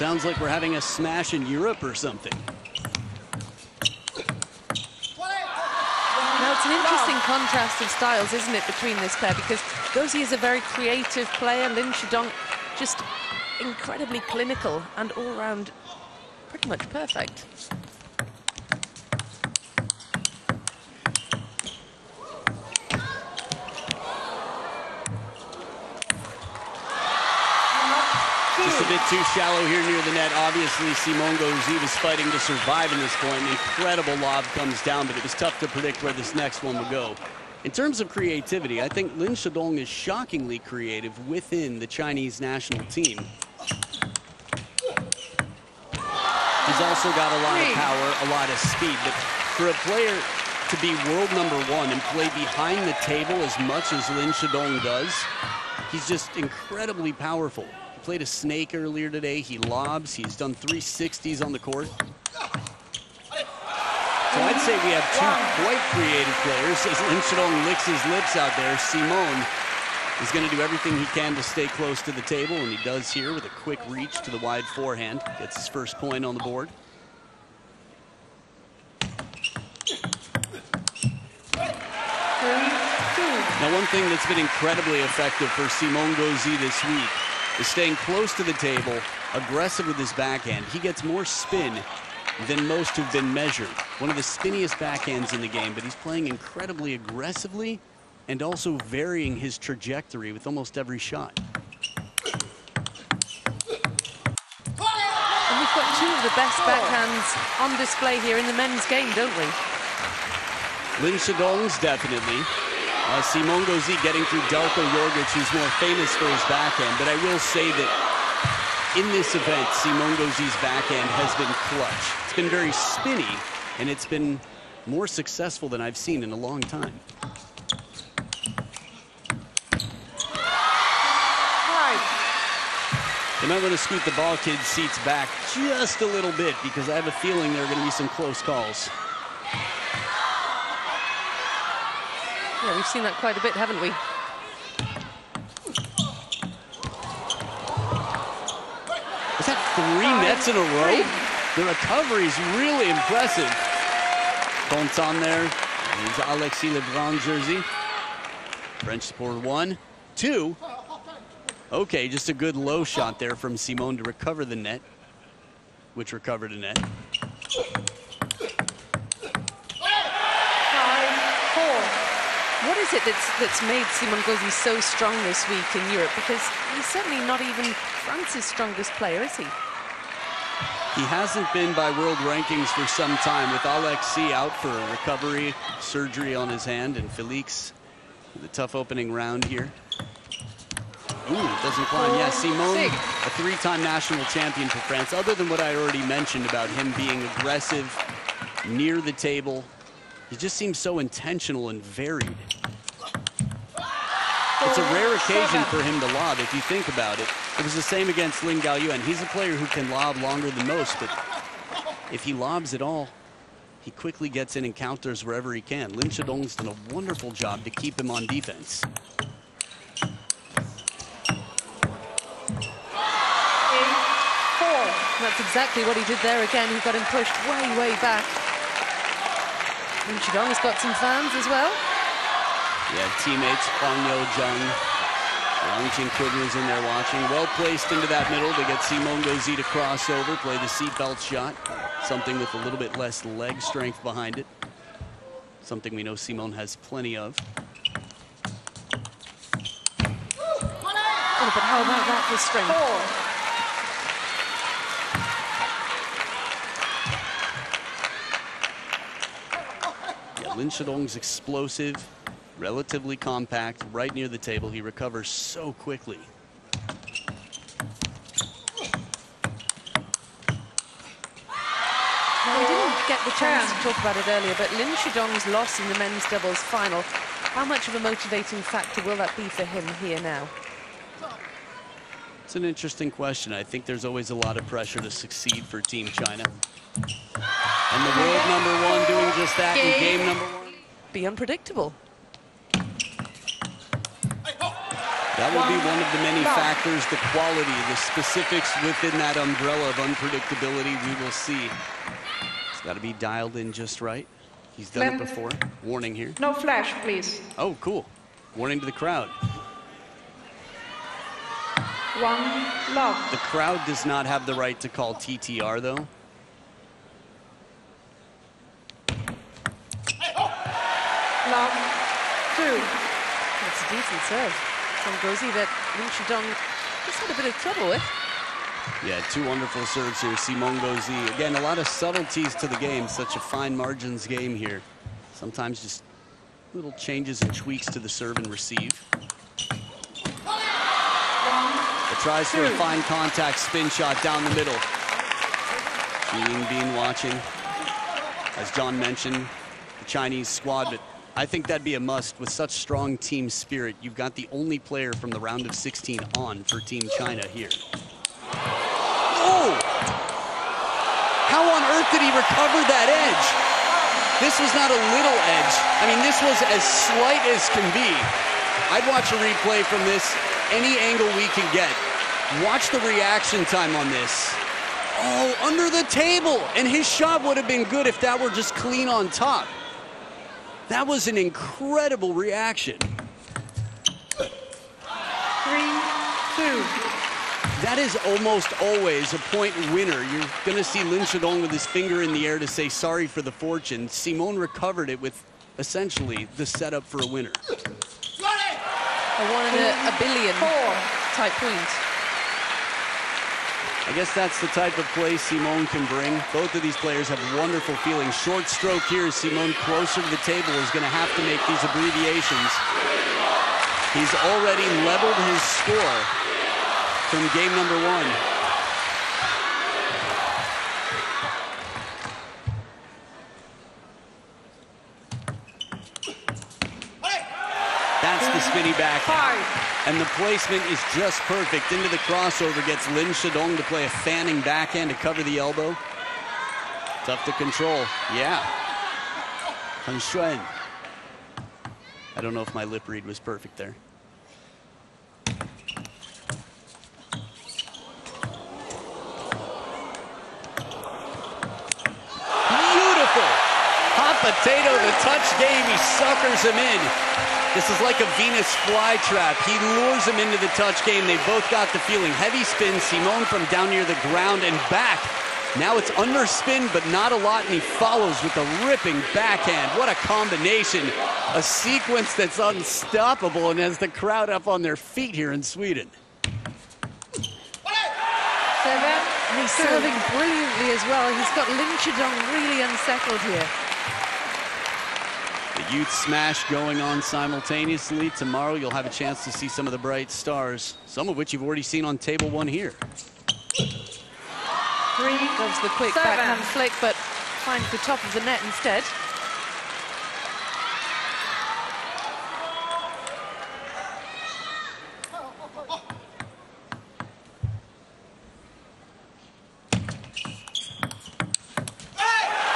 Sounds like we're having a smash in Europe or something. Now, it's an interesting contrast of styles, isn't it, between this pair? Because Gauzy is a very creative player. Lin Shidong just incredibly clinical and all-round pretty much perfect. Just a bit too shallow here near the net. Obviously, Simon Gauzy was fighting to survive in this point. An incredible lob comes down, but it was tough to predict where this next one would go. In terms of creativity, I think Lin Shidong is shockingly creative within the Chinese national team. He's also got a lot of power, a lot of speed, but for a player to be world #1 and play behind the table as much as Lin Shidong does, he's just incredibly powerful. He played a snake earlier today. He lobs. He's done 360s on the court. So I'd say we have two quite creative players. As Lin Shidong licks his lips out there, Simon is going to do everything he can to stay close to the table, and he does here with a quick reach to the wide forehand. Gets his first point on the board. Now, one thing that's been incredibly effective for Simon Gauzy this week is staying close to the table, aggressive with his backhand. He gets more spin than most who've been measured. One of the spinniest backhands in the game, but he's playing incredibly aggressively and also varying his trajectory with almost every shot. And we've got two of the best backhands on display here in the men's game, don't we? Lin Shidong's definitely. Simon Gauzy getting through Darko Jorgic, who's more famous for his backhand. But I will say that in this event, Simon Gauzy's backhand has been clutch. It's been very spinny, and it's been more successful than I've seen in a long time. They might want to scoot the ball kids' seats back just a little bit, because I have a feeling there are going to be some close calls. Yeah, we've seen that quite a bit, haven't we? Is that 3 nets in a row? The recovery is really impressive. Pont's on there. There's Alexis Lebrun jersey. French supporter 1, 2. Okay, just a good low shot there from Simon to recover the net, which recovered a net. What is it that's made Simon Gauzy so strong this week in Europe? Because he's certainly not even France's strongest player, is he? He hasn't been by world rankings for some time, with Alexis out for a recovery, surgery on his hand, and Felix with a tough opening round here. Ooh, it doesn't climb. Yeah, Simon, a 3-time national champion for France. Other than what I already mentioned about him being aggressive, near the table, he just seems so intentional and varied. It's a rare occasion for him to lob, if you think about it. It was the same against Lin Gaoyuan. He's a player who can lob longer than most, but if he lobs at all, he quickly gets in and counters wherever he can. Lin Shidong's done a wonderful job to keep him on defense. That's exactly what he did there again. He got him pushed way, way back. And Shidong has got some fans as well. Yeah, teammates, Huang Yo-jung, Yang Qingqun was in there watching. Well placed into that middle to get Simon Gauzy to cross over, play the seatbelt shot. Something with a little bit less leg strength behind it. Something we know Simon has plenty of. Oh, but how about that for strength? Lin Shidong's explosive, relatively compact, right near the table. He recovers so quickly. Now, we didn't get the chance to talk about it earlier, but Lin Shidong's loss in the men's doubles final, how much of a motivating factor will that be for him here now? It's an interesting question. I think there's always a lot of pressure to succeed for Team China. And the world #1 doing just that in game #1. Be unpredictable. That will be one of the many factors, the quality, the specifics within that umbrella of unpredictability we will see. It's got to be dialed in just right. He's done it before. Warning here. No flash, please. Oh, cool. Warning to the crowd. 1 love. The crowd does not have the right to call TTR, though. Love 2. That's a decent serve from Gauzy that Lin Shidong just had a bit of trouble with. Yeah, 2 wonderful serves here. Simon Gauzy. Again, a lot of subtleties to the game. Such a fine margins game here. Sometimes just little changes and tweaks to the serve and receive. It tries for a fine contact spin shot down the middle. Li Yingbin watching. As John mentioned, the Chinese squad, but I think that'd be a must with such strong team spirit. You've got the only player from the round of 16 on for Team China here. Oh! How on earth did he recover that edge? This was not a little edge. I mean, this was as slight as can be. I'd watch a replay from this any angle we can get. Watch the reaction time on this. Oh, under the table. And his shot would have been good if that were just clean on top. That was an incredible reaction. 3, 2. That is almost always a point winner. You're going to see Lin Shidong with his finger in the air to say sorry for the fortune. Simon recovered it with essentially the setup for a winner. A 1 in a billion type point. I guess that's the type of play Simon can bring. Both of these players have wonderful feelings. Short stroke here. Simon closer to the table is going to have to make these abbreviations. He's already leveled his score from game number 1. That's the spinny back. And the placement is just perfect. Into the crossover gets Lin Shidong to play a fanning backhand to cover the elbow. Tough to control. Yeah. 很顺. I don't know if my lip read was perfect there. Beautiful. Hot potato, the touch game. He suckers him in. This is like a Venus flytrap. He lures him into the touch game. They both got the feeling. Heavy spin, Simon from down near the ground and back. Now it's under spin, but not a lot, and he follows with a ripping backhand. What a combination. A sequence that's unstoppable and has the crowd up on their feet here in Sweden. 7. And he's serving brilliantly as well. He's got Lin Shidong really unsettled here. The youth smash going on simultaneously. Tomorrow you'll have a chance to see some of the bright stars, some of which you've already seen on table 1 here. 3. Goes the quick 7. backhand flick, but finds the top of the net instead.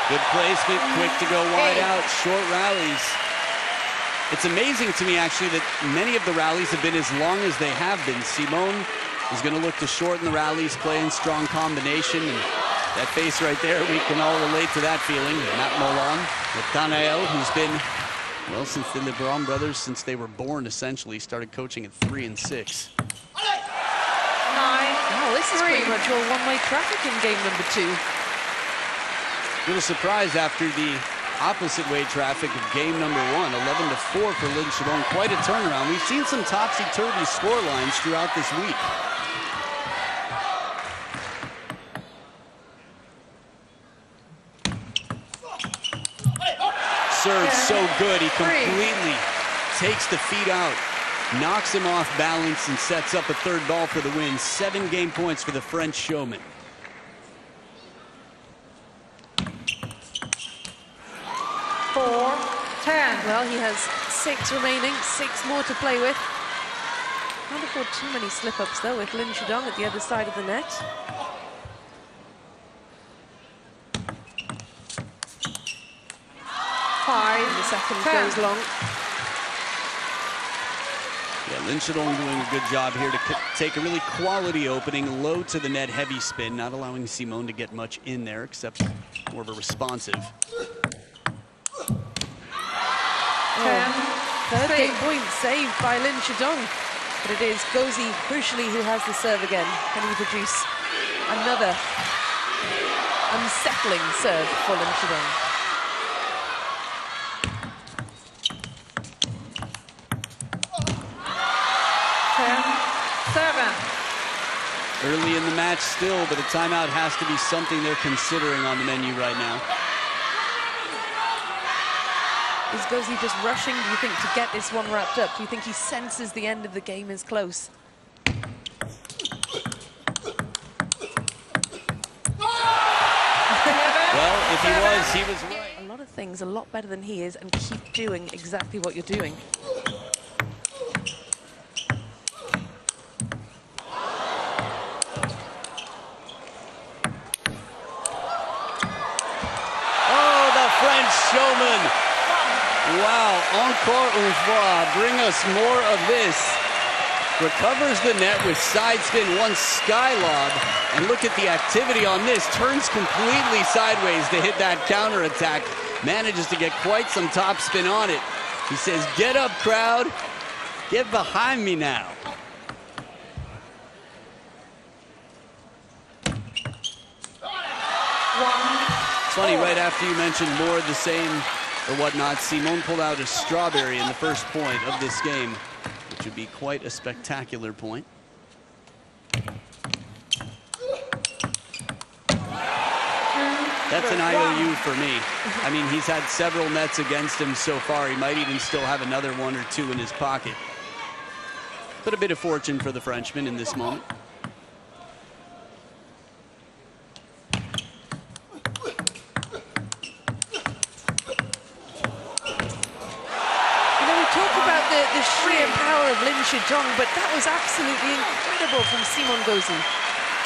Good placement, quick to go wide out, short rallies. It's amazing to me, actually, that many of the rallies have been as long as they have been. Simon is going to look to shorten the rallies, play in strong combination. And that face right there, we can all relate to that feeling. Matt Molan with Danael, who's been, well, since the LeBron brothers, since they were born, essentially, started coaching at 3 and 6. 9. Wow, this is pretty much all one-way traffic in game number 2. Little surprise after the opposite way traffic of game number 1, 11-4 for Lin Shidong. Quite a turnaround. We've seen some topsy-turvy score lines throughout this week. Serves so good, he completely takes the feet out, knocks him off balance, and sets up a third ball for the win. 7 game points for the French showman. 4, 10. Well, he has 6 remaining, 6 more to play with. Can't afford too many slip-ups, though, with Lin Shidong at the other side of the net. Five. And the second 10. goes long. Yeah, Lin Shidong doing a good job here to take a really quality opening, low to the net, heavy spin, not allowing Simone to get much in there, except more of a responsive. 3rd game point saved by Lin Shidong. But it is Gauzy, crucially, who has the serve again. Can he produce another unsettling serve for Lin Shidong? Early in the match still, but a timeout has to be something they're considering on the menu right now. Is Gauzy just rushing, do you think, to get this one wrapped up? Do you think he senses the end of the game is close? Well, if he was right. A lot of things a lot better than he is, and keep doing exactly what you're doing. Showman. Wow, encore une fois, bring us more of this. Recovers the net with side spin, one sky lob, and look at the activity on this. Turns completely sideways to hit that counter attack. Manages to get quite some top spin on it. He says, get up, crowd. Get behind me now. Funny, right after you mentioned more of the same or whatnot, Simone pulled out a strawberry in the first point of this game, which would be quite a spectacular point. That's an IOU for me. I mean, he's had several nets against him so far. He might even still have another one or two in his pocket. But a bit of fortune for the Frenchman in this moment. The sheer power of Lin Shidong, but that was absolutely incredible from Simone Gauzy.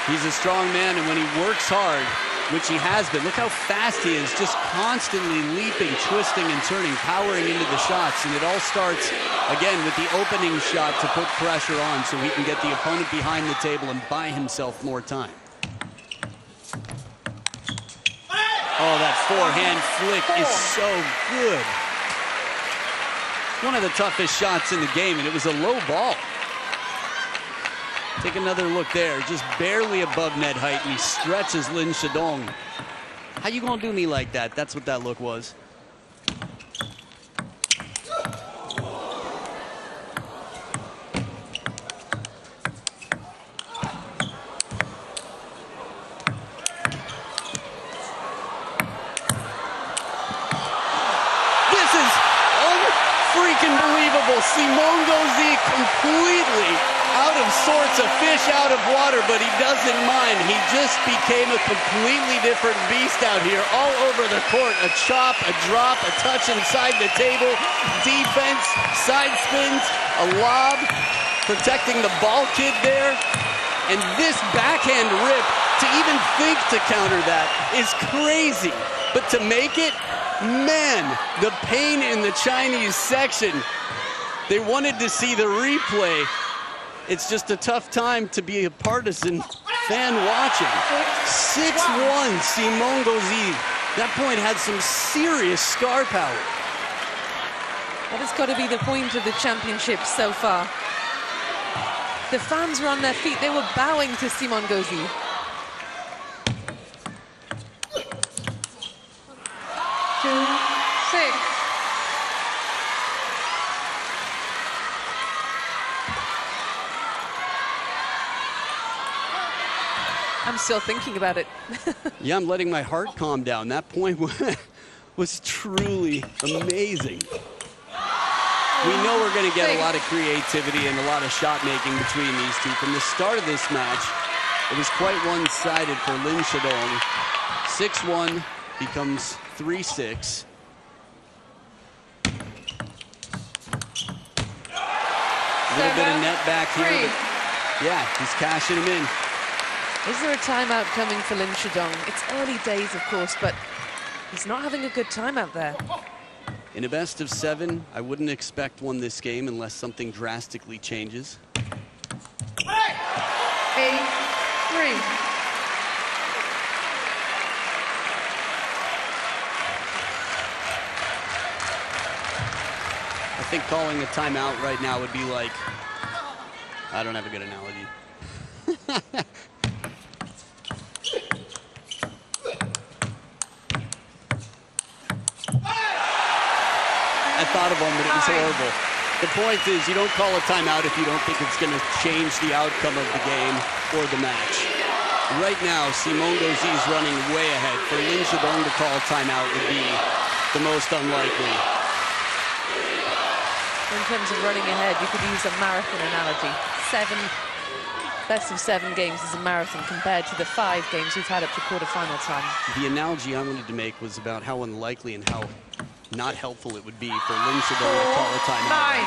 He's a strong man, and when he works hard, which he has been, look how fast he is, just constantly leaping, twisting, and turning, powering into the shots. And it all starts, again, with the opening shot to put pressure on so he can get the opponent behind the table and buy himself more time. Oh, that forehand flick is so good. One of the toughest shots in the game, and it was a low ball. Take another look there, just barely above net height, and he stretches Lin Shidong. How you gonna do me like that? That's what that look was. Unbelievable. Simone Gauzy completely out of sorts, a fish out of water, but he doesn't mind. He just became a completely different beast out here, all over the court. A chop, a drop, a touch inside the table, defense, side spins, a lob, protecting the ball kid there. And this backhand rip, to even think to counter that is crazy. But to make it, man, the pain in the Chinese section. They wanted to see the replay. It's just a tough time to be a partisan fan watching. 6-1, Simone Gauzy. That point had some serious star power. That has got to be the point of the championship so far. The fans were on their feet. They were bowing to Simone Gauzy. I'm still thinking about it. Yeah, I'm letting my heart calm down. That point was truly amazing. We know we're going to get a lot of creativity and a lot of shot making between these two. From the start of this match, it was quite one-sided for Lin Shidong. 6-1 becomes 3-6. A little bit of net back here. Yeah, he's cashing him in. Is there a timeout coming for Lin Shidong? It's early days, of course, but he's not having a good time out there. In a best of 7, I wouldn't expect one this game unless something drastically changes. 8-3. I think calling a timeout right now would be like, I don't have a good analogy. I thought of one, but it was horrible. The point is, you don't call a timeout if you don't think it's going to change the outcome of the game or the match. Right now, Simone Gauzy is running way ahead. For Lin Shidong to call a timeout would be the most unlikely. In terms of running ahead, you could use a marathon analogy. Best of 7 games is a marathon compared to the 5 games we've had up to quarterfinal time. The analogy I wanted to make was about how unlikely and how not helpful it would be for Lin Shidong to call a timeout.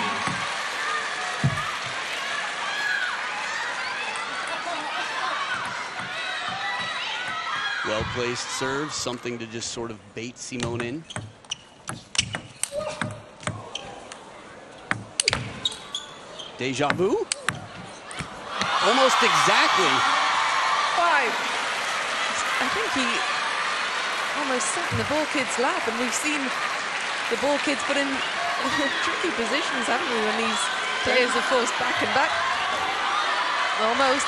Well-placed serve, something to just sort of bait Simone in. Deja vu? Almost exactly. 5. I think he almost sat in the ball kid's lap, and we've seen the ball kids put in tricky positions, haven't we, when these players are forced back and back. Almost.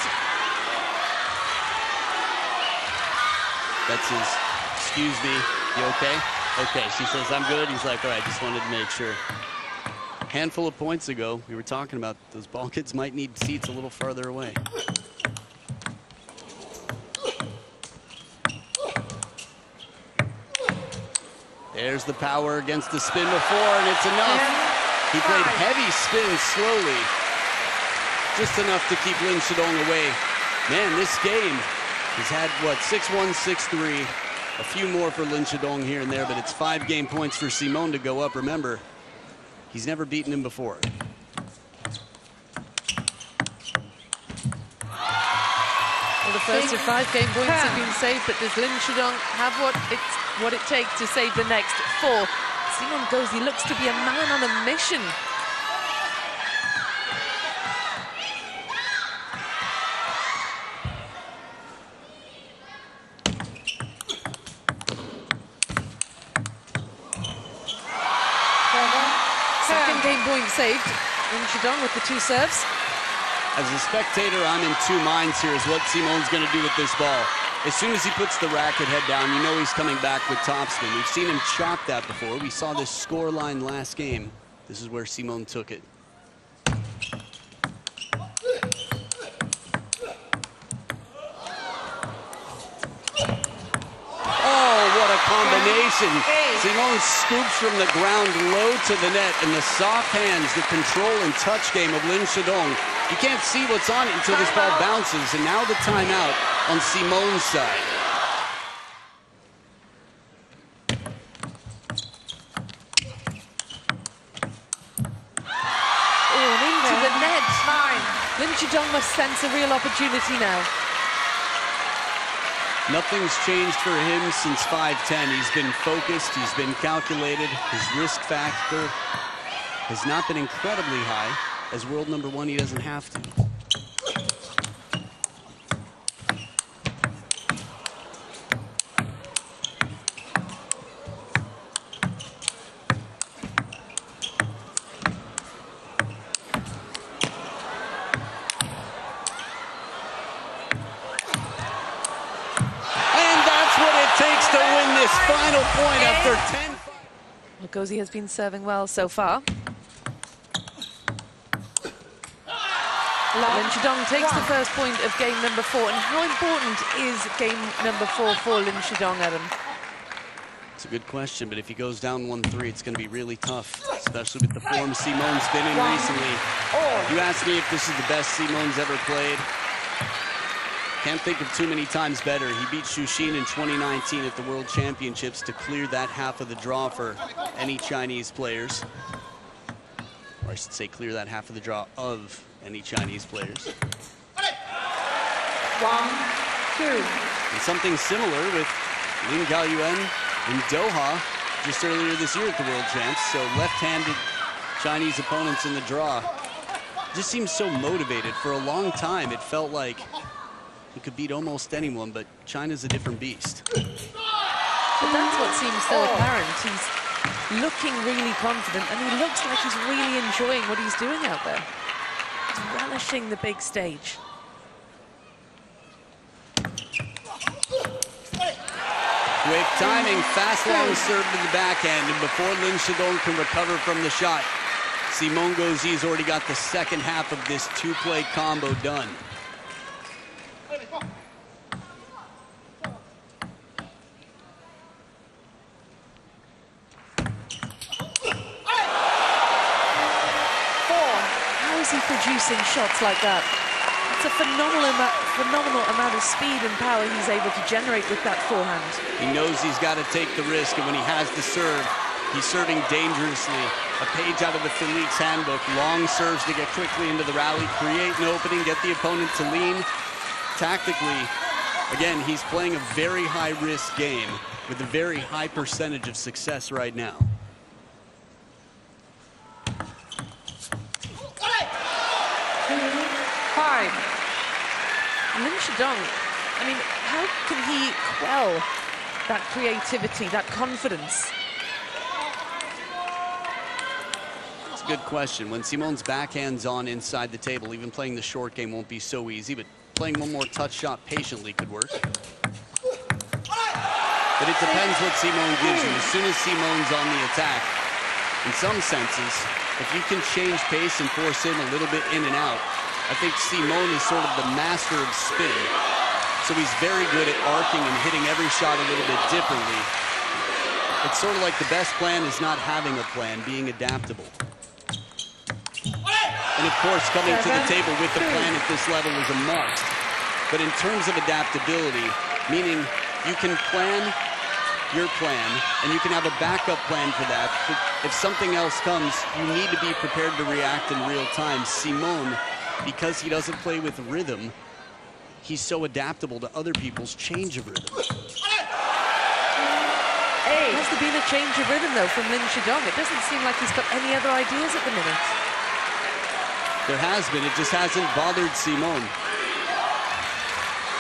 That's his, excuse me, you okay? Okay, she says, I'm good. He's like, all right, just wanted to make sure. Handful of points ago, we were talking about those ball kids might need seats a little farther away. There's the power against the spin before, and it's enough. He played heavy spin slowly. Just enough to keep Lin Shidong away. Man, this game has had, what, 6-1, 6-3. A few more for Lin Shidong here and there, but it's 5 game points for Simone to go up. Remember, he's never beaten him before. Well, the first of 5 game points have been saved, but does Lin Shidong have what it takes to save the next 4? Simone Gauzy looks to be a man on a mission. Second game point saved. Lin Shidong with the 2 serves. As a spectator, I'm in 2 minds here as what Simone's going to do with this ball. As soon as he puts the racket head down, you know he's coming back with topspin. We've seen him chop that before. We saw this score line last game. This is where Simone took it. Oh, what a combination. Simone scoops from the ground low to the net, and the soft hands, the control and touch game of Lin Shidong. You can't see what's on it until this ball bounces, and now the timeout on Simone's side. Oh, and into the net. 9. Lin Shidong must sense a real opportunity now. Nothing's changed for him since 5'10". He's been focused, he's been calculated. His risk factor has not been incredibly high. As world number 1, he doesn't have to. Takes to win this final point after 10. Well, Gauzy has been serving well so far. Lin Shidong takes the first point of game number 4. And how important is game number 4 for Lin Shidong, Adam? It's a good question, but if he goes down 1-3, it's going to be really tough, especially with the form Simone's been in recently. You ask me if this is the best Simone's ever played. Can't think of too many times better. He beat Shushin in 2019 at the World Championships to clear that half of the draw for any Chinese players. Or I should say clear that half of the draw of any Chinese players. 1, 2. And something similar with Lin Gaoyuan in Doha just earlier this year at the World Champs. So left-handed Chinese opponents in the draw. Just seems so motivated. For a long time, it felt like he could beat almost anyone, but China's a different beast. But that's what seems so apparent. He's looking really confident, and he looks like he's really enjoying what he's doing out there. He's relishing the big stage. Quick timing, fast long serve to the backhand, and before Lin Shidong can recover from the shot, Simone Gauzy's already got the second half of this two-play combo done. How is he producing shots like that? It's a phenomenal amount of speed and power he's able to generate with that forehand. He knows he's got to take the risk, and when he has the serve, he's serving dangerously. A page out of the Felix handbook. Long serves to get quickly into the rally, create an opening, get the opponent to lean. Tactically, again, he's playing a very high-risk game with a very high percentage of success right now. Lin Shidong, I mean, how can he quell that creativity, that confidence? It's a good question. When Simone's backhand's on inside the table, even playing the short game won't be so easy, but playing one more touch shot patiently could work. But it depends what Simone gives you. As soon as Simone's on the attack, in some senses, if you can change pace and force him a little bit in and out, I think Simone is sort of the master of spin. So he's very good at arcing and hitting every shot a little bit differently. It's sort of like the best plan is not having a plan, being adaptable. And of course, coming to the table with the plan at this level is a must. But in terms of adaptability, meaning you can plan your plan, and you can have a backup plan for that. But if something else comes, you need to be prepared to react in real time. Simone, because he doesn't play with rhythm, he's so adaptable to other people's change of rhythm. Has there been a change of rhythm, though, from Lin Shidong? It doesn't seem like he's got any other ideas at the minute. There has been. It just hasn't bothered Simone.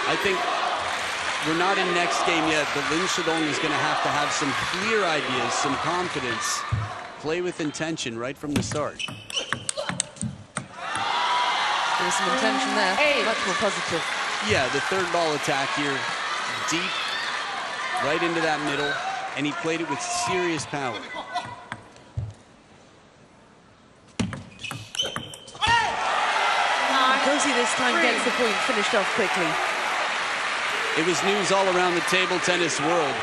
I think we're not in next game yet, but Lin Shidong is going to have some clear ideas, some confidence, play with intention right from the start. There's some intention there, much more positive. Yeah, the third ball attack here, deep, right into that middle, and he played it with serious power. Gauzy this time gets the point finished off quickly. It was news all around the table tennis world,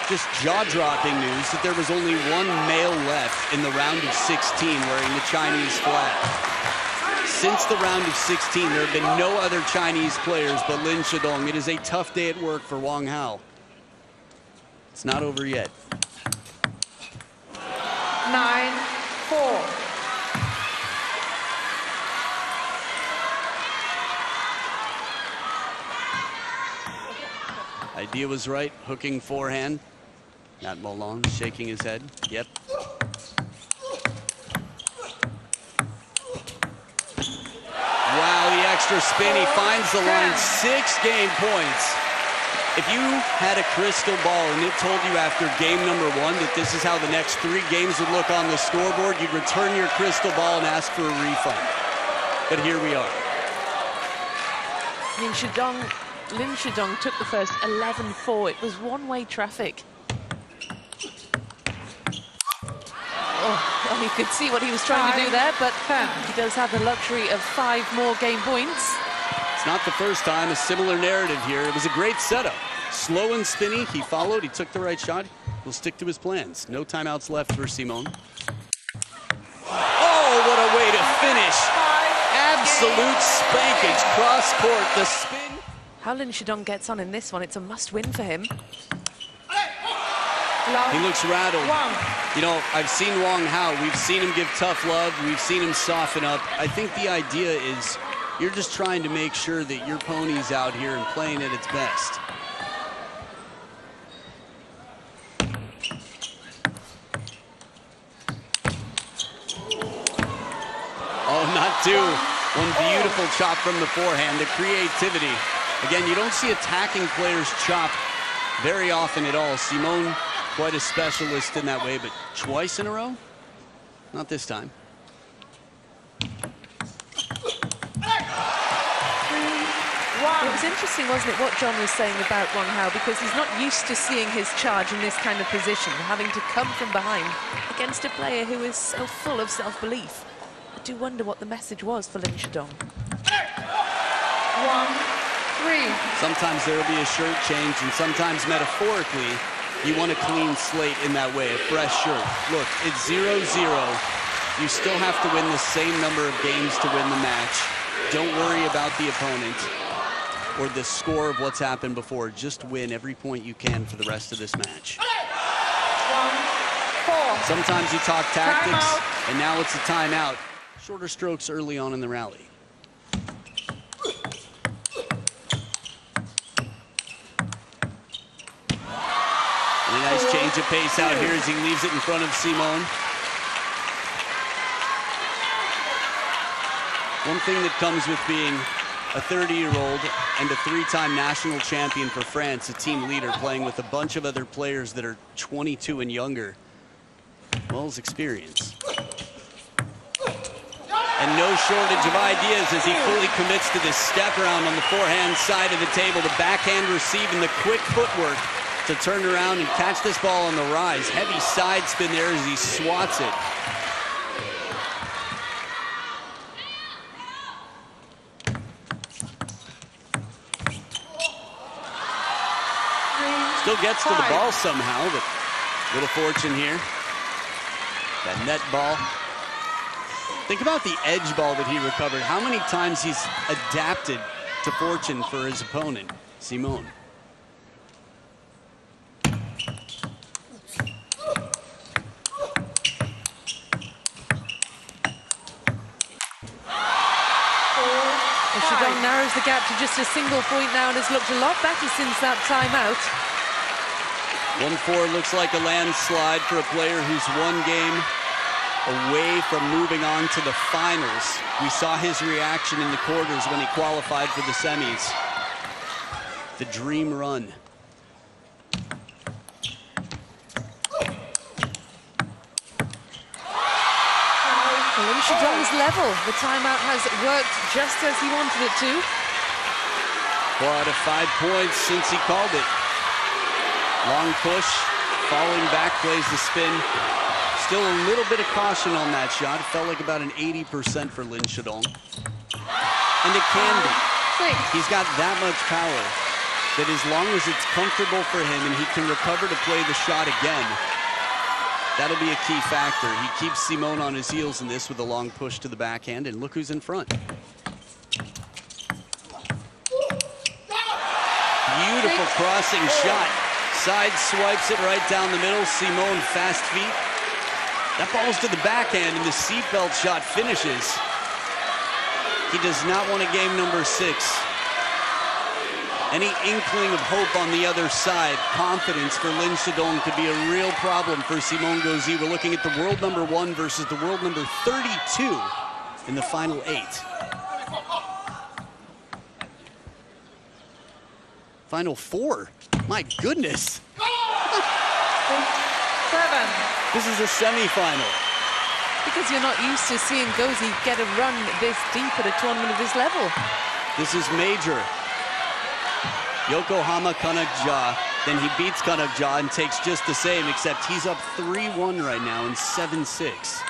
just jaw-dropping news that there was only one male left in the round of 16 wearing the Chinese flag. Since the round of 16, there have been no other Chinese players but Lin Shidong. It is a tough day at work for Wang Hao. It's not over yet. 9-4. Idea was right, hooking forehand. Matt Molon shaking his head. Yep. Wow, the extra spin. He finds the line. 6 game points. If you had a crystal ball and it told you after game number 1 that this is how the next 3 games would look on the scoreboard, you'd return your crystal ball and ask for a refund. But here we are. I mean, Lin Shidong took the first 11-4. It was one-way traffic. Oh, you could see what he was trying to do there, but he does have the luxury of 5 more game points. It's not the first time, a similar narrative here. It was a great setup. Slow and spinny, he followed, he took the right shot. He'll stick to his plans. No timeouts left for Simone. Oh, what a way to finish. Absolute spankage, cross court, the spin. How Lin Shidong gets on in this one, it's a must-win for him. He looks rattled. You know, I've seen Wang Hao. We've seen him give tough love. We've seen him soften up. I think the idea is you're just trying to make sure that your pony's out here and playing at its best. too. One beautiful chop from the forehand, the creativity. Again, you don't see attacking players chop very often at all. Simone, quite a specialist in that way, but twice in a row? Not this time. It was interesting, wasn't it, what John was saying about Wang Hao, because he's not used to seeing his charge in this kind of position, having to come from behind against a player who is so full of self-belief. I do wonder what the message was for Lin Shidong. 1-3. Sometimes there will be a shirt change, and sometimes metaphorically, you want a clean slate in that way, a fresh shirt. Look, it's 0-0. You still have to win the same number of games to win the match. Don't worry about the opponent or the score of what's happened before. Just win every point you can for the rest of this match. 1-4. Sometimes you talk tactics, Timeout. and now it's a timeout. Shorter strokes early on in the rally. And a nice change of pace out here as he leaves it in front of Simone. One thing that comes with being a 30-year-old and a three-time national champion for France, a team leader playing with a bunch of other players that are 22 and younger, well, is experience. And no shortage of ideas as he fully commits to this step around on the forehand side of the table. The backhand receive and the quick footwork to turn around and catch this ball on the rise. Heavy side spin there as he swats it. Still gets to the ball somehow, but little fortune here. That net ball. Think about the edge ball that he recovered. How many times he's adapted to fortune for his opponent, Simone. Shidong narrows the gap to just a single point now and has looked a lot better since that timeout. 1-4 looks like a landslide for a player who's one game away from moving on to the finals. We saw his reaction in the quarters when he qualified for the semis. The dream run. Lin Shidong's level. The timeout has worked just as he wanted it to. 4 out of 5 points since he called it. Long push, falling back, plays the spin. Still a little bit of caution on that shot. It felt like about an 80% for Lin Shidong. And it can be. He's got that much power that as long as it's comfortable for him and he can recover to play the shot again, that'll be a key factor. He keeps Simone on his heels in this with a long push to the backhand, and look who's in front. Beautiful crossing shot. Side swipes it right down the middle. Simone fast feet. That ball's to the backhand, and the seatbelt shot finishes. He does not want a game number 6. Any inkling of hope on the other side, confidence for Lin Shidong could be a real problem for Simone Gauzy. We're looking at the world number 1 versus the world number 32 in the final 8. Final 4. My goodness. 7. This is a semi-final. Because you're not used to seeing Gauzy get a run this deep at a tournament of this level. This is major. Yokohama Kanakja, then he beats Kanakja and takes just the same, except he's up 3-1 right now in 7-6.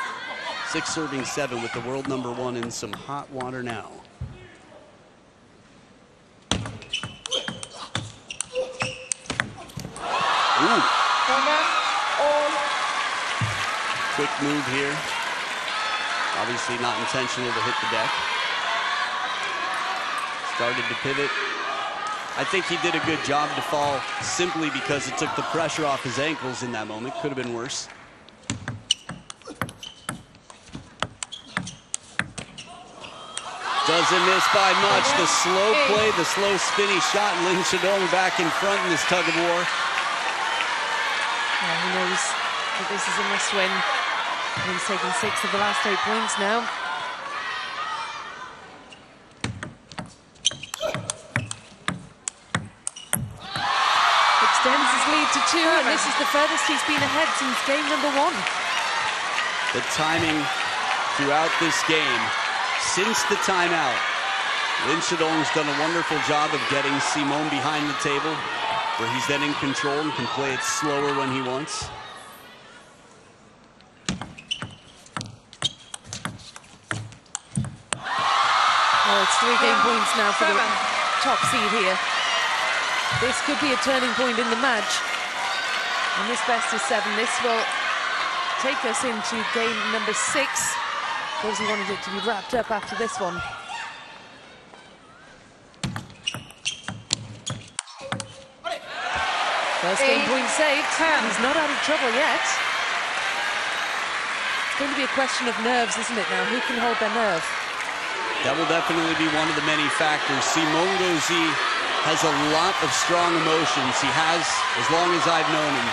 6 serving 7 with the world number 1 in some hot water now. Ooh. Quick move here. Obviously not intentional to hit the deck. Started to pivot. I think he did a good job to fall simply because it took the pressure off his ankles in that moment. Could have been worse. Doesn't miss by much. The slow play, the slow spinny shot. Lin Shidong back in front in this tug of war. Well, he knows that this is a must-win. He's taken 6 of the last 8 points now. extends his lead to 2, and this is the furthest he's been ahead since game number 1. The timing throughout this game, since the timeout, Lin Shidong's done a wonderful job of getting Simon behind the table, where he's then in control and can play it slower when he wants. Well, it's 3 game points now for the top seed here. This could be a turning point in the match. And this best of 7, this will take us into game number 6. Gauzy wanted it to be wrapped up after this one. First game point saved. He's not out of trouble yet. It's going to be a question of nerves, isn't it now? Who can hold their nerve? That will definitely be one of the many factors. Simon Gauzy has a lot of strong emotions. He has, as long as I've known him.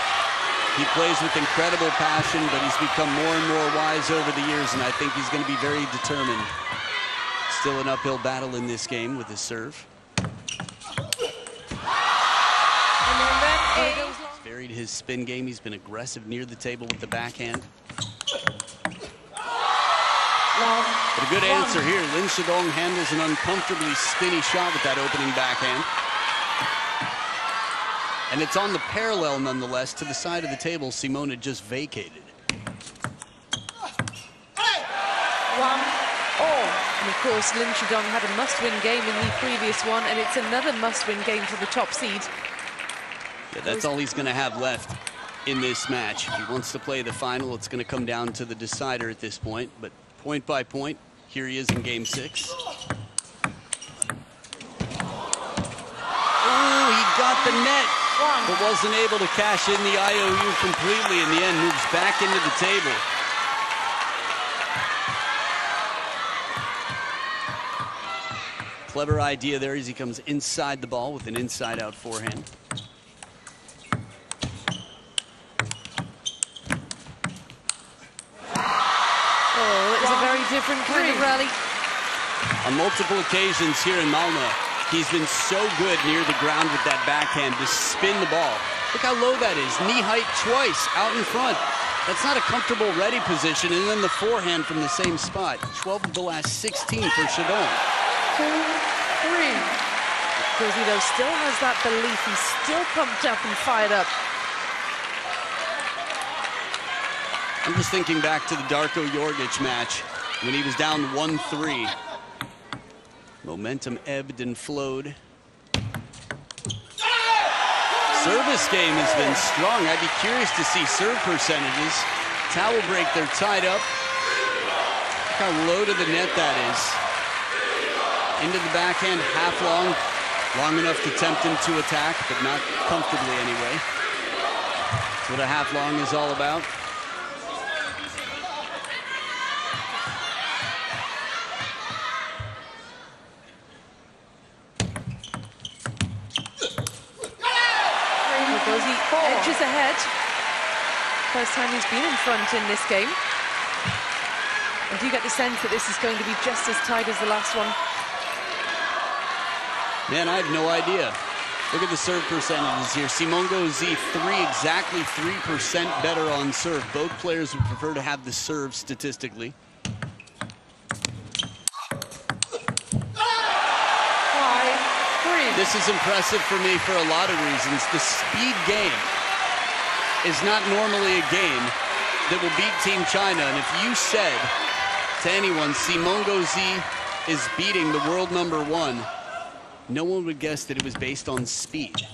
He plays with incredible passion, but he's become more and more wise over the years, and I think he's going to be very determined. Still an uphill battle in this game with his serve. He's varied his spin game. He's been aggressive near the table with the backhand. But a good answer here. Lin Shidong handles an uncomfortably spinny shot with that opening backhand. And it's on the parallel, nonetheless, to the side of the table Simon had just vacated. 1-all. And of course, Lin Shidong had a must-win game in the previous one, and it's another must-win game for the top seed. Yeah, that's all he's going to have left in this match. If he wants to play the final, it's going to come down to the decider at this point. But point by point, here he is in game 6. Oh, he got the net, but wasn't able to cash in the IOU completely in the end. Moves back into the table. Clever idea there as he comes inside the ball with an inside-out forehand. Different kind of rally. On multiple occasions here in Malmö, he's been so good near the ground with that backhand to spin the ball. Look how low that is. Knee height twice out in front. That's not a comfortable ready position. And then the forehand from the same spot. 12 of the last 16 for Shidong. 2-3. Gauzy, though, still has that belief. He's still pumped up and fired up. I'm just thinking back to the Darko Jorgic match when he was down 1-3. Momentum ebbed and flowed. Service game has been strong. I'd be curious to see serve percentages. Towel break, they're tied up. Look how low to the net that is. Into the backhand, half long. Long enough to tempt him to attack, but not comfortably anyway. That's what a half long is all about. Gauzy edges ahead. First time he's been in front in this game. I do get the sense that this is going to be just as tight as the last one. Man, I have no idea. Look at the serve percentages here. Simon Gauzy, exactly 3% better on serve. Both players would prefer to have the serve statistically. This is impressive for me for a lot of reasons. The speed game is not normally a game that will beat Team China. And if you said to anyone, Simon Gauzy is beating the world #1, no one would guess that it was based on speed.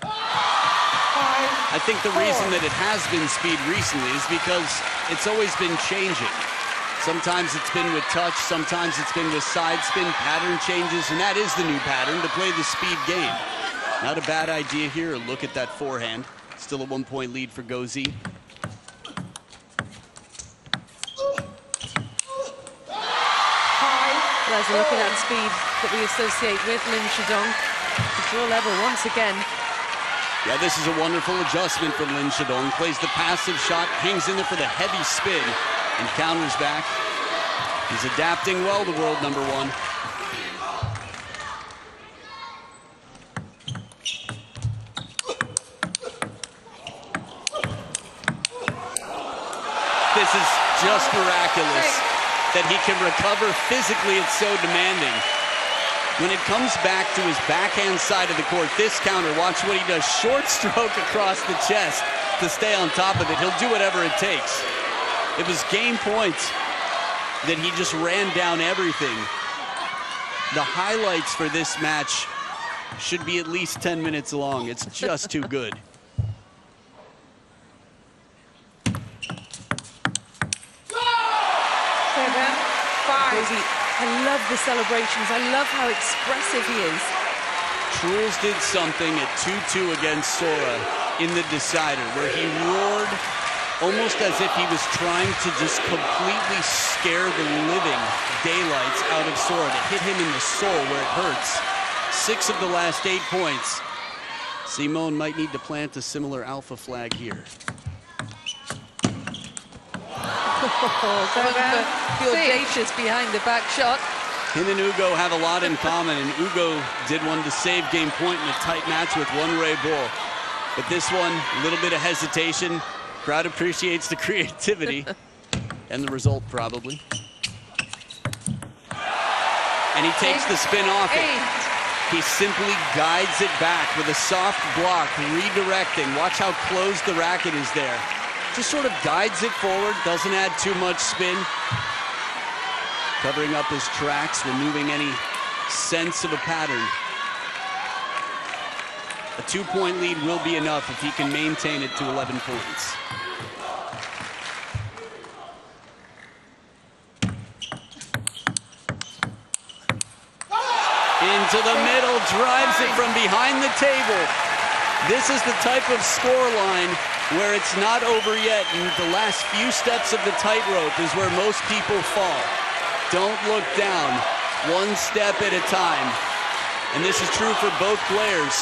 I think the reason that it has been speed recently is because it's always been changing. Sometimes it's been with touch, sometimes it's been with side spin, pattern changes, and that is the new pattern to play the speed game. Not a bad idea here. Look at that forehand. Still a 1-point lead for Gauzy. There's a look at that speed that we associate with Lin Shidong. The draw level once again. Yeah, this is a wonderful adjustment from Lin Shidong. Plays the passive shot, hangs in there for the heavy spin, and counters back. He's adapting well to world #1. just miraculous that he can recover physically. It's so demanding. When it comes back to his backhand side of the court, this counter, watch what he does. Short stroke across the chest to stay on top of it. He'll do whatever it takes. It was game point that he just ran down everything. The highlights for this match should be at least 10 minutes long. It's just too good. Gauzy, I love the celebrations. I love how expressive he is. Truls did something at 2-2 against Sora in the decider where he roared almost as if he was trying to just completely scare the living daylights out of Sora, to hit him in the soul where it hurts. 6 of the last 8 points. Simone might need to plant a similar alpha flag here. The audacious behind the back shot. Him and Ugo have a lot in common, and Ugo did one to save game point in a tight match with one Ray Bull. But this one, a little bit of hesitation. Crowd appreciates the creativity and the result, probably. And he takes the spin off it. He simply guides it back with a soft block, redirecting. Watch how close the racket is there. Just sort of guides it forward, doesn't add too much spin. Covering up his tracks, removing any sense of a pattern. A 2-point lead will be enough if he can maintain it to 11 points. Into the middle, drives it from behind the table. This is the type of scoreline where it's not over yet, and the last few steps of the tightrope is where most people fall. Don't look down, one step at a time. And this is true for both players.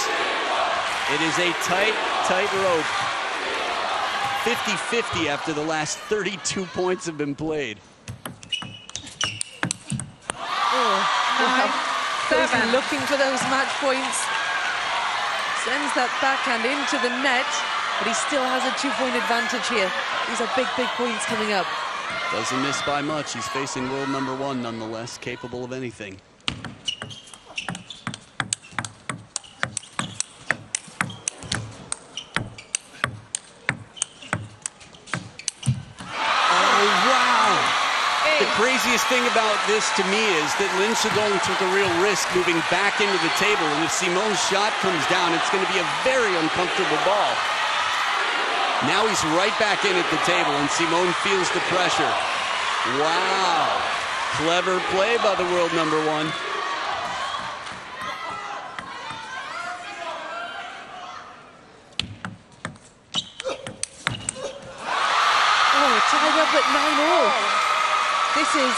It is a tight, tight rope. 50-50 after the last 32 points have been played. Gauzy looking for those match points. Sends that backhand into the net, but he still has a 2-point advantage here. These are big, big points coming up. Doesn't miss by much. He's facing world number 1 nonetheless, capable of anything. The craziest thing about this to me is that Lin Shidong took a real risk moving back into the table, and if Simone's shot comes down, it's going to be a very uncomfortable ball. Now he's right back in at the table, and Simone feels the pressure. Wow. Clever play by the world number 1. Tied up at 9-all. This is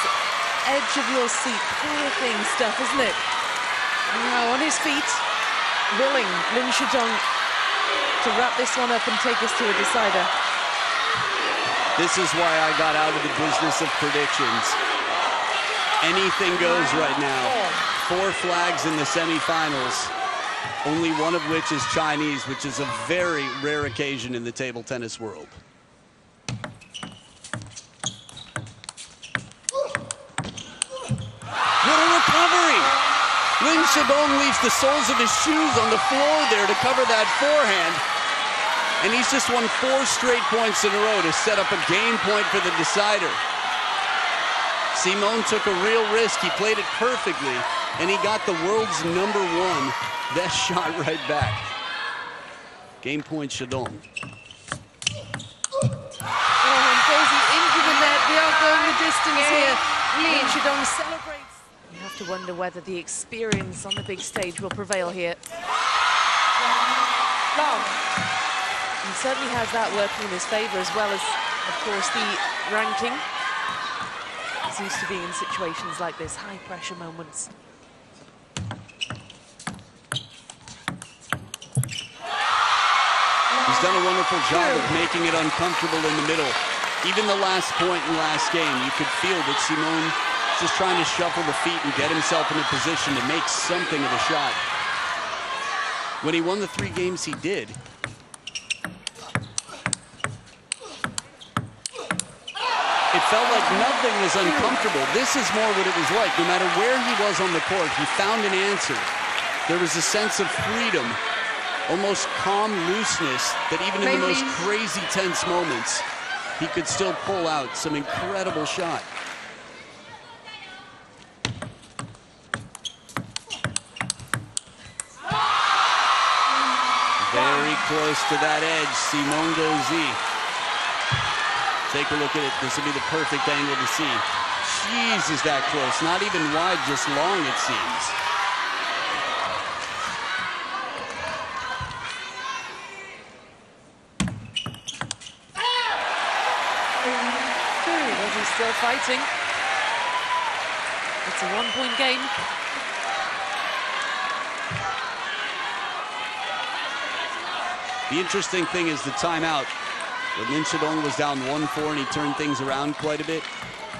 edge of your seat kind of thing stuff, isn't it? Now on his feet, willing Lin Shidong to wrap this one up and take us to a decider. This is why I got out of the business of predictions. Anything goes right now. 4 flags in the semifinals, only one of which is Chinese, which is a very rare occasion in the table tennis world. What a recovery! Lin Shidong leaves the soles of his shoes on the floor there to cover that forehand. And he's just won 4 straight points in a row to set up a game point for the decider. Simone took a real risk. He played it perfectly, and he got the world's number 1 best shot right back. Game point, Shidong. And Gauzy into the net. We are going the distance here. Lin Shidong celebrates. You have to wonder whether the experience on the big stage will prevail here. He certainly has that working in his favor, as well as, of course, the ranking. He's used to being in situations like this, high-pressure moments. He's done a wonderful job of making it uncomfortable in the middle. Even the last point in last game, you could feel that Simone is just trying to shuffle the feet and get himself in a position to make something of a shot. When he won the 3 games he did, It felt like nothing was uncomfortable. This is more what it was like. No matter where he was on the court, he found an answer. There was a sense of freedom, almost calm looseness, that even in the most crazy, tense moments, he could still pull out some incredible shot. Very close to that edge, Shidong Gauzy. Take a look at it. This will be the perfect angle to see. Jeez, is that close? Not even wide, just long, it seems. He's still fighting. It's a one-point game. The interesting thing is the timeout. When Shidong was down 1-4 and he turned things around quite a bit,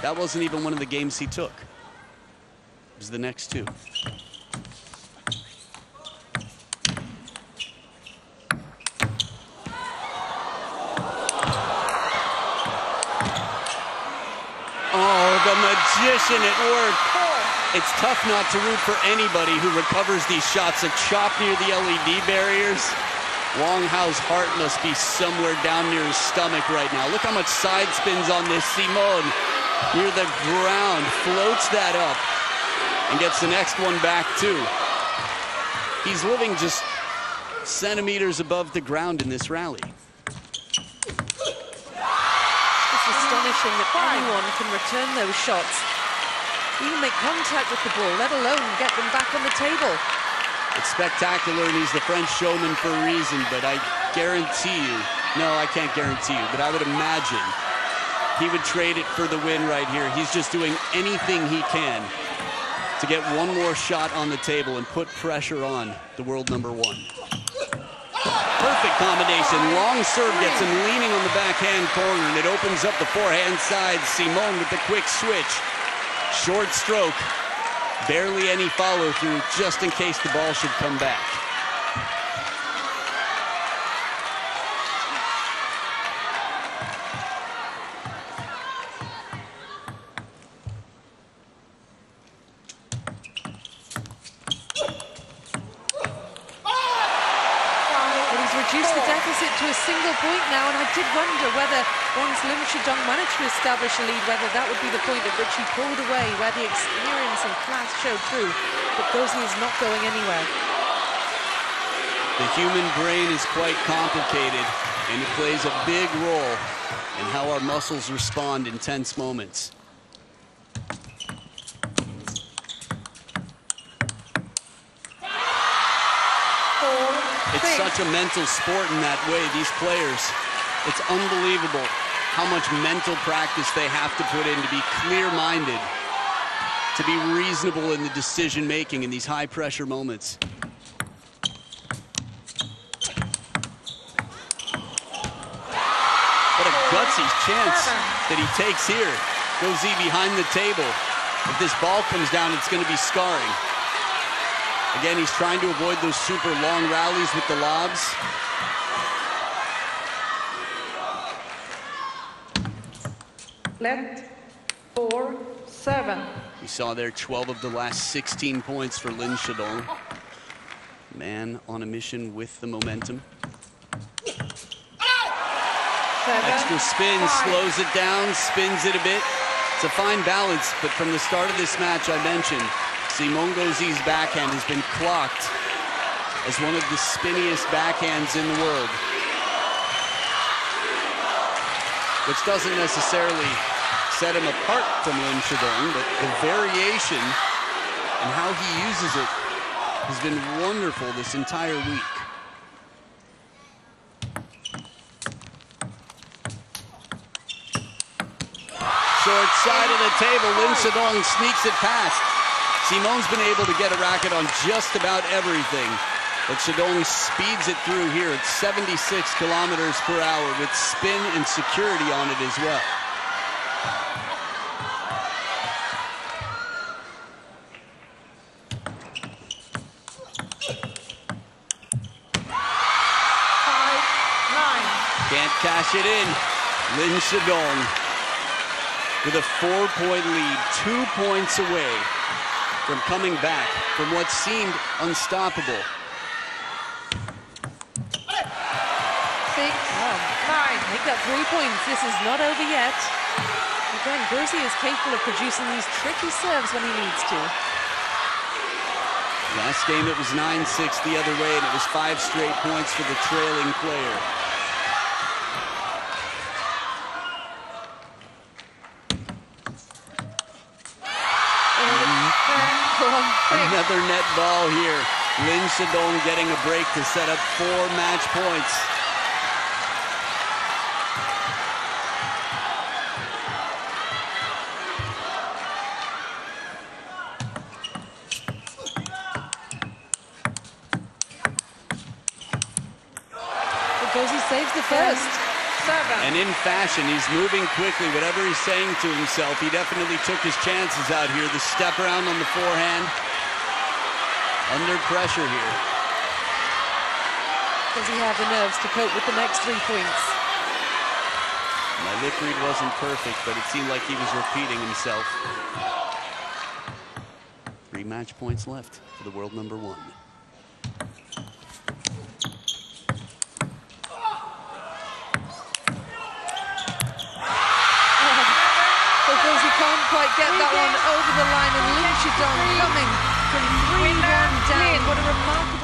that wasn't even one of the games he took. It was the next two. Oh, the magician at work. It's tough not to root for anybody who recovers these shots. A chop near the LED barriers. Wong Hao's heart must be somewhere down near his stomach right now. Look how much side spins on this. Simone near the ground, floats that up and gets the next one back too. He's living just centimeters above the ground in this rally. It's astonishing that anyone can return those shots, even make contact with the ball, let alone get them back on the table. It's spectacular, and he's the French showman for a reason, but I guarantee you, no, I can't guarantee you, but I would imagine he would trade it for the win right here. He's just doing anything he can to get one more shot on the table and put pressure on the world number one. Perfect combination. Long serve gets him leaning on the backhand corner, and it opens up the forehand side. Simone with the quick switch. Short stroke. Barely any follow-through, just in case the ball should come back. Reduced the deficit to a single point now, and I did wonder whether once Shidong managed to establish a lead, whether that would be the point at which he pulled away, where the experience and class showed through. But Gauzy is not going anywhere. The human brain is quite complicated, and it plays a big role in how our muscles respond in tense moments. It's such a mental sport in that way. These players, it's unbelievable how much mental practice they have to put in to be clear-minded, to be reasonable in the decision-making in these high-pressure moments. What a gutsy chance that he takes here. Gauzy behind the table. If this ball comes down, it's going to be scarring. Again, he's trying to avoid those super long rallies with the lobs. Let 4-7. We saw there 12 of the last 16 points for Shidong. Man on a mission with the momentum. Extra spin, slows it down, spins it a bit. It's a fine balance, but from the start of this match, I mentioned, Shidong Gauzy's backhand has been clocked as one of the spinniest backhands in the world, which doesn't necessarily set him apart from Shidong, but the variation and how he uses it has been wonderful this entire week. Short side of the table, Shidong sneaks it past. Simone's been able to get a racket on just about everything, but Shidong speeds it through here at 76 kilometers per hour with spin and security on it as well. Can't cash it in. Shidong. with a 4-point lead, 2 points away from coming back from what seemed unstoppable. 6, 9. Make that 3 points. This is not over yet. Again, Gauzy is capable of producing these tricky serves when he needs to. Last game it was 9-6 the other way, and it was 5 straight points for the trailing player. Another net ball here. Shidong getting a break to set up 4 match points. Gauzy saves the first. 7. And in fashion, he's moving quickly. Whatever he's saying to himself, he definitely took his chances out here. The step around on the forehand. Under pressure here. Does he have the nerves to cope with the next 3 points? My lip read wasn't perfect, but it seemed like he was repeating himself. 3 match points left for the world number 1. Gauzy can't quite get that one over the line, and Shidong coming from 3-1 down. What a remarkable